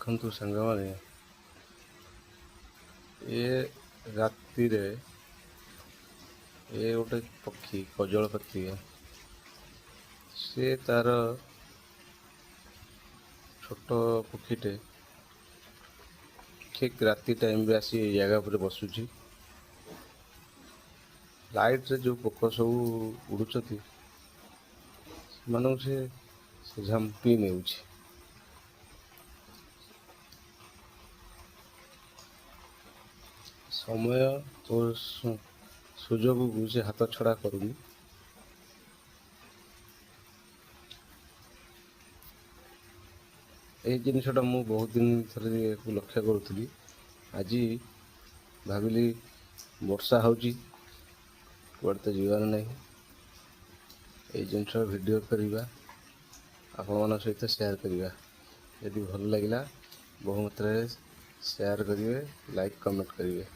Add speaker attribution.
Speaker 1: ଦେଖନ୍ତୁ ସାଙ୍ଗମାନେ, ଏ ରାତିରେ ଏ ଗୋଟେ ପକ୍ଷୀ କଜଳପାତିଆ, ସେ ତାର ଛୋଟ ପକ୍ଷୀଟେ ଠିକ୍ ରାତି ଟାଇମ୍ରେ ଆସି ଏଇ ଜାଗା ଉପରେ ବସୁଛି। ଲାଇଟ୍ରେ ଯେଉଁ ପୋକ ସବୁ ଉଡ଼ୁଛନ୍ତି ସେମାନଙ୍କୁ ସେ ଝାମ୍ପି ନେଉଛି। ସମୟ ଓ ସୁଯୋଗକୁ ସେ ହାତ ଛଡ଼ା କରୁନି। ଏହି ଜିନିଷଟା ମୁଁ ବହୁତ ଦିନ ଥରେ ଲକ୍ଷ୍ୟ କରୁଥିଲି। ଆଜି ଭାବିଲି ବର୍ଷା ହେଉଛି, କୁଆଡ଼େ ତ ଯିବାର ନାହିଁ, ଏଇ ଜିନିଷ ଭିଡ଼ିଓ କରିବା, ଆପଣମାନଙ୍କ ସହିତ ସେୟାର କରିବା। ଯଦି ଭଲ ଲାଗିଲା ବହୁ ମାତ୍ରାରେ ସେୟାର କରିବେ, ଲାଇକ୍ କମେଣ୍ଟ କରିବେ।